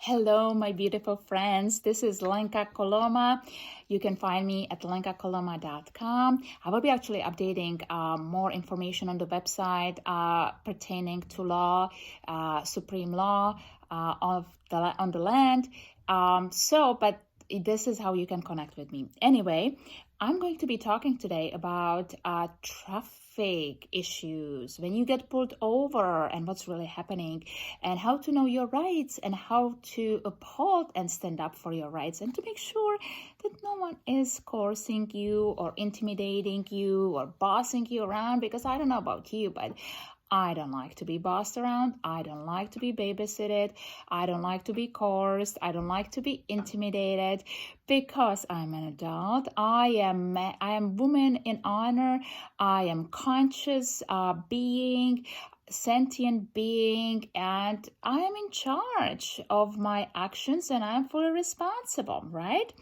Hello, my beautiful friends. This is Lenka Coloma. You can find me at lenkacoloma.com. I will be actually updating more information on the website pertaining to law, supreme law on the land. But this is how you can connect with me. Anyway, I'm going to be talking today about traffic issues, when you get pulled over and what's really happening, and how to know your rights and how to uphold and stand up for your rights, and to make sure that no one is coercing you or intimidating you or bossing you around. Because I don't know about you, but I don't like to be bossed around. I don't like to be babysitted. I don't like to be coerced. I don't like to be intimidated, because I'm an adult. I am woman in honor. I am conscious being, sentient being, and I am in charge of my actions, and I'm fully responsible, right?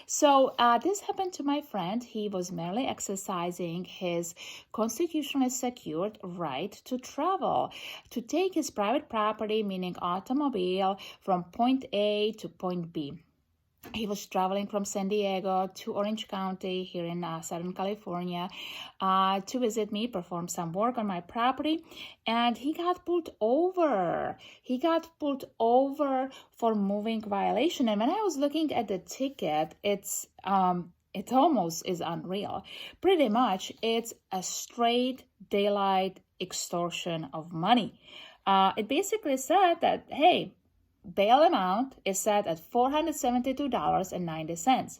So this happened to my friend. He was merely exercising his constitutionally secured right to travel, to take his private property, meaning automobile, from point A to point B. He was traveling from San Diego to Orange County here in Southern California to visit me, perform some work on my property, and he got pulled over. He got pulled over for moving violation. And when I was looking at the ticket, it almost is unreal. Pretty much, it's a straight daylight extortion of money. It basically said that, hey, bail amount is set at $472.90.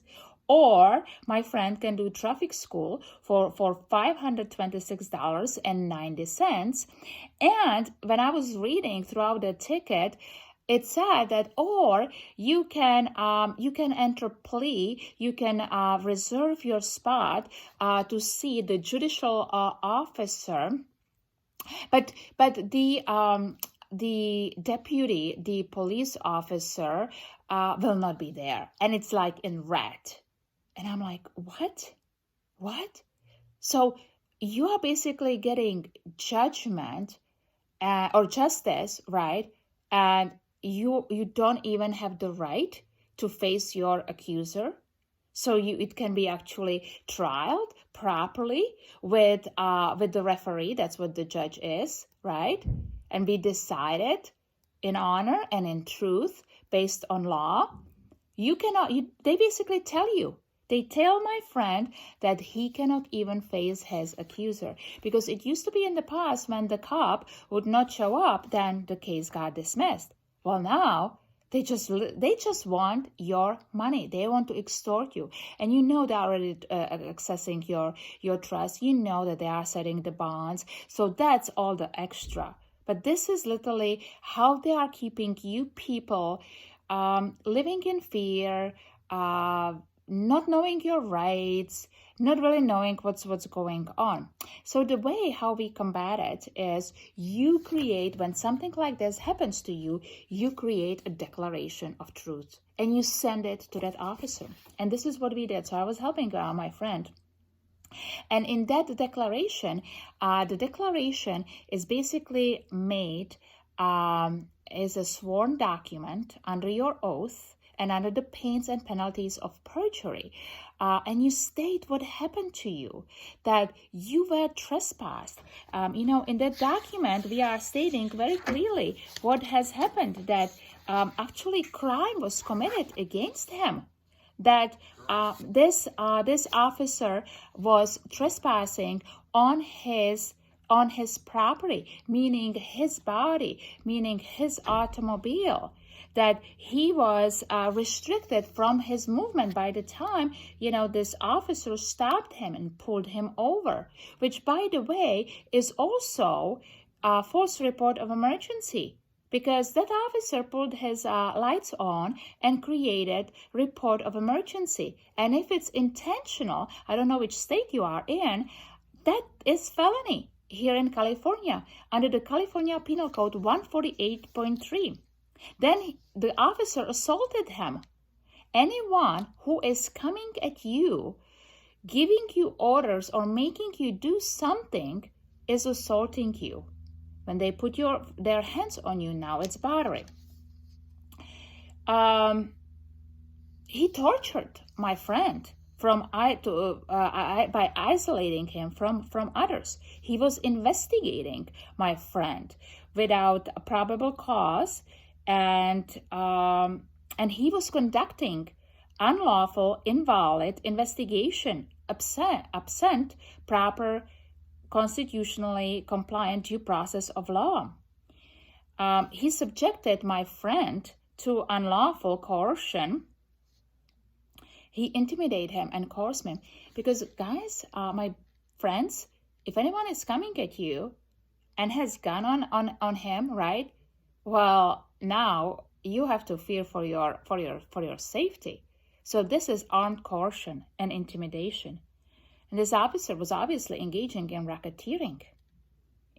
Or my friend can do traffic school for $526.90. And when I was reading throughout the ticket, it said that, or you can enter plea, you can reserve your spot to see the judicial officer. But the deputy, the police officer, will not be there. And it's like in red. And I'm like, what? So you are basically getting judgment or justice, right? And you don't even have the right to face your accuser. So it can be actually trialed properly with the referee. That's what the judge is, right? And be decided in honor and in truth based on law. They basically they tell my friend that he cannot even face his accuser, because it used to be in the past, when the cop would not show up, then the case got dismissed. Well, now they just want your money. They want to extort you. And they're already accessing your trust. That they are setting the bonds. So that's all the extra. But this is literally how they are keeping you people living in fear, not knowing your rights, not really knowing what's going on. So the way how we combat it is, when something like this happens to you, you create a declaration of truth and you send it to that officer. And this is what we did. So I was helping my friend. And in that declaration, the declaration is basically made as a sworn document under your oath and under the pains and penalties of perjury. And you state what happened to you, that you were trespassed. In that document, we are stating very clearly what has happened, that actually crime was committed against him, that this officer was trespassing on his property, meaning his body, meaning his automobile, that he was restricted from his movement by the time, this officer stopped him and pulled him over, which, by the way, is also a false report of emergency, because that officer pulled his lights on and created report of emergency. And if it's intentional, I don't know which state you are in, that is felony here in California under the California Penal Code 148.3. Then the officer assaulted him. Anyone who is coming at you, giving you orders or making you do something, is assaulting you. When they put their hands on you, now it's battery. he tortured my friend by isolating him from others. He was investigating my friend without a probable cause, and he was conducting unlawful, invalid investigation, absent proper, constitutionally compliant due process of law. He subjected my friend to unlawful coercion. He intimidated him and coerced him. Because, guys, my friends, if anyone is coming at you and has gun on him, right? Well, now you have to fear for your safety. So this is armed coercion and intimidation. And this officer was obviously engaging in racketeering,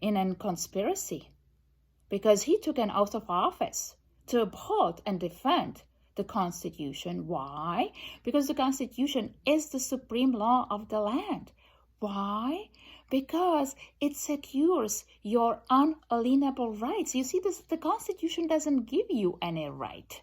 in a conspiracy, because he took an oath of office to uphold and defend the Constitution. Why? Because the Constitution is the supreme law of the land. Why? Because it secures your unalienable rights. You see, the Constitution doesn't give you any right.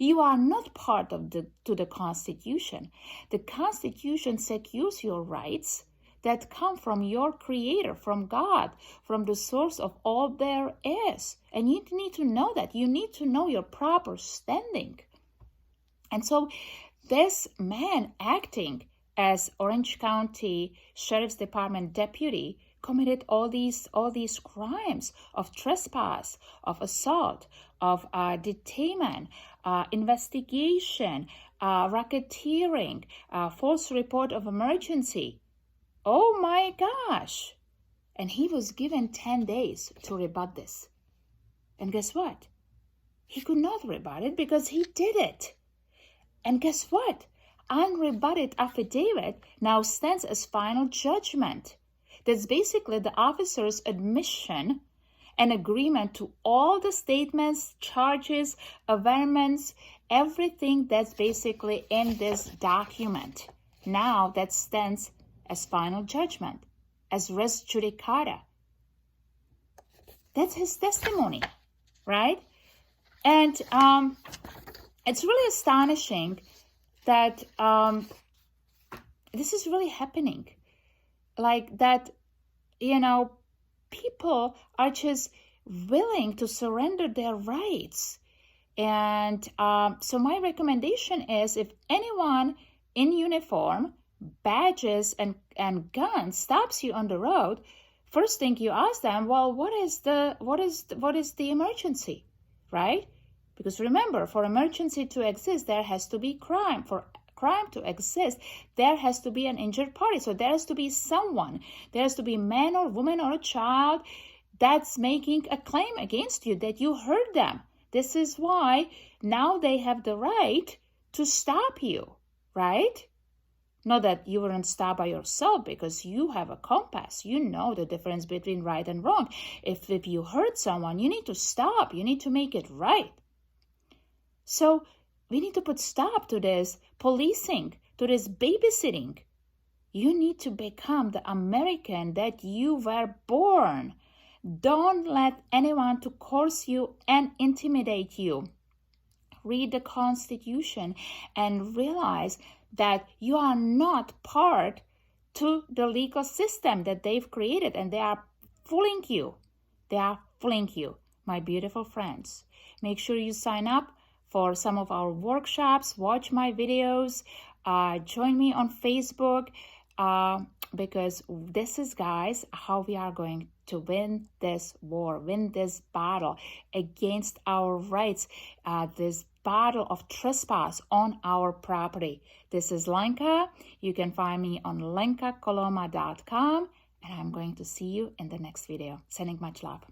You are not part of the Constitution. The Constitution secures your rights that come from your Creator, from God, from the source of all there is. And you need to know that. You need to know your proper standing. And so this man, acting as Orange County Sheriff's Department deputy, committed all these crimes of trespass, of assault, of detainment, investigation, racketeering, false report of emergency. Oh my gosh! And he was given 10 days to rebut this. And guess what? He could not rebut it because he did it. And guess what? Unrebutted affidavit now stands as final judgment. That's basically the officer's admission and agreement to all the statements, charges, averments, everything that's basically in this document. Now that stands as final judgment, as res judicata. That's his testimony, right? And it's really astonishing that this is really happening. Like that, people are just willing to surrender their rights. And so my recommendation is, if anyone in uniform, badges and guns stops you on the road, first thing you ask them, well, what is the emergency, right? Because remember, for emergency to exist, there has to be crime. For crime to exist, there has to be an injured party. So there has to be someone. There has to be man or woman or a child that's making a claim against you that you hurt them. This is why now they have the right to stop you, right? Not that you weren't stopped by yourself, because you have a compass. You know the difference between right and wrong. If you hurt someone, you need to stop. You need to make it right. So we need to put stop to this policing, to this babysitting. You need to become the American that you were born. Don't let anyone to coerce you and intimidate you. Read the Constitution and realize that you are not part to the legal system that they've created, and they are fooling you. They are fooling you, my beautiful friends. Make sure you sign up for some of our workshops, watch my videos, join me on Facebook, because this is, guys, how we are going to win this war, win this battle against our rights, this battle of trespass on our property. This is Lenka. You can find me on lenkakoloma.com, and I'm going to see you in the next video. Sending much love.